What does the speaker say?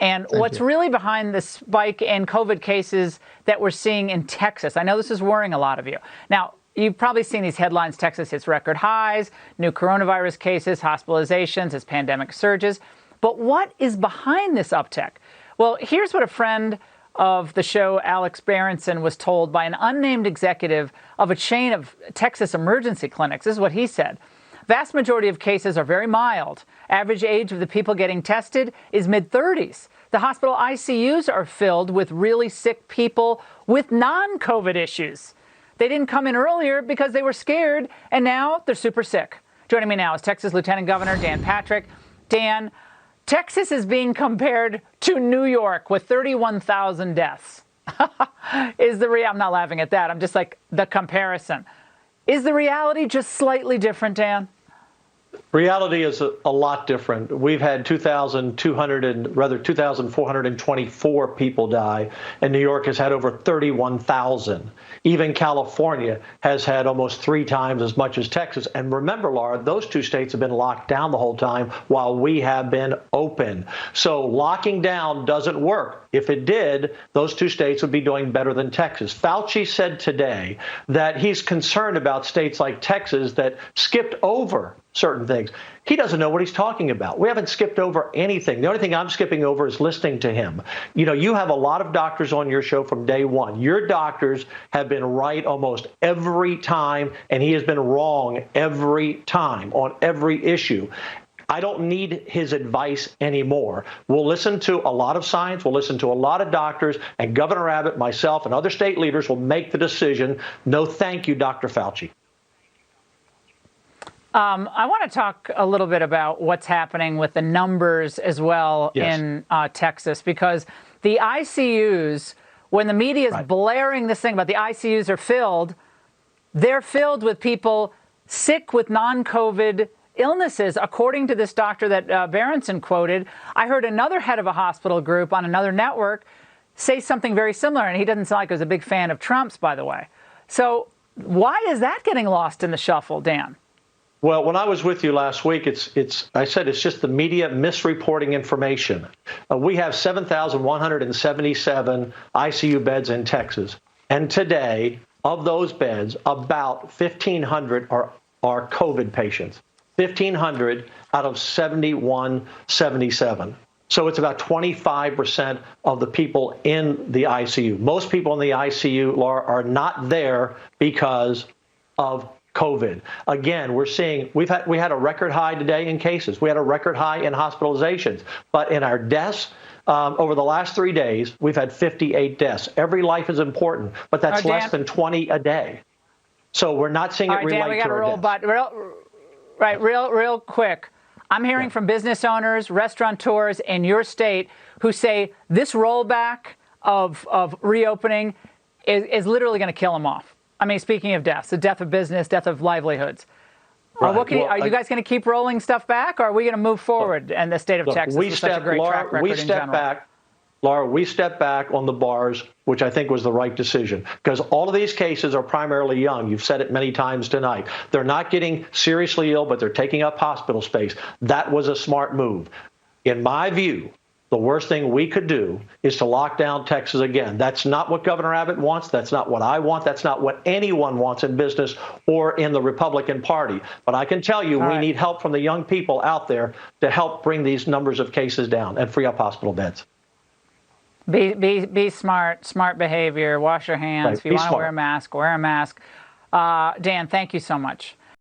And what's really behind the spike in COVID cases that we're seeing in Texas? I know this is worrying a lot of you. Now, you've probably seen these headlines. Texas hits record highs, new coronavirus cases, hospitalizations as pandemic surges. But what is behind this uptick? Well, here's what a friend of the show, Alex Berenson, was told by an unnamed executive of a chain of Texas emergency clinics. This is what he said. Vast majority of cases are very mild. Average age of the people getting tested is mid-30s. The hospital ICUs are filled with really sick people with non-COVID issues. They didn't come in earlier because they were scared, and now they're super sick. Joining me now is Texas Lieutenant Governor Dan Patrick. Dan, Texas is being compared to New York with 31,000 deaths. I'm not laughing at that. I'm just like the comparison. Is the reality just slightly different, Dan? Reality is a lot different. We've had 2,424 people die, and New York has had over 31,000. Even California has had almost 3 times as much as Texas. And remember, Laura, those 2 states have been locked down the whole time while we have been open. So locking down doesn't work. If it did, those 2 states would be doing better than Texas. Fauci said today that he's concerned about states like Texas that skipped over certain things. He doesn't know what he's talking about. We haven't skipped over anything. The only thing I'm skipping over is listening to him. You know, you have a lot of doctors on your show from day one. Your doctors have been right almost every time, and he has been wrong every time on every issue. I don't need his advice anymore. We'll listen to a lot of science. We'll listen to a lot of doctors, and Governor Abbott, myself, and other state leaders will make the decision. No, thank you, Dr. Fauci. I want to talk a little bit about what's happening with the numbers as well in Texas, because the ICUs, when the media is blaring this thing about the ICUs are filled, they're filled with people sick with non-COVID illnesses. According to this doctor that Berenson quoted, I heard another head of a hospital group on another network say something very similar, and he doesn't sound like he was a big fan of Trump's, by the way. So why is that getting lost in the shuffle, Dan? Well, when I was with you last week, I said it's just the media misreporting information. We have 7,177 ICU beds in Texas. And today, of those beds, about 1,500 are COVID patients. 1,500 out of 7,177. So it's about 25% of the people in the ICU. Most people in the ICU, Laura, are not there because of COVID. Again, we're seeing we had a record high today in cases. We had a record high in hospitalizations. But in our deaths, over the last 3 days, we've had 58 deaths. Every life is important, but that's less than 20 a day. So we're not seeing it relate to our deaths. Real quick. I'm hearing from business owners, restaurateurs in your state who say this rollback of reopening is literally going to kill them off. I mean, speaking of deaths, the death of business, death of livelihoods. Are you guys going to keep rolling stuff back, or are we going to move forward in the state of Texas with such a great track record in general? Laura, we stepped back on the bars, which I think was the right decision, because all of these cases are primarily young. You've said it many times tonight. They're not getting seriously ill, but they're taking up hospital space. That was a smart move. In my view, the worst thing we could do is to lock down Texas again. That's not what Governor Abbott wants. That's not what I want. That's not what anyone wants in business or in the Republican Party. But I can tell you, we need help from the young people out there to help bring these numbers of cases down and free up hospital beds. Be smart behavior, wash your hands. If you want to wear a mask, wear a mask. Dan, thank you so much.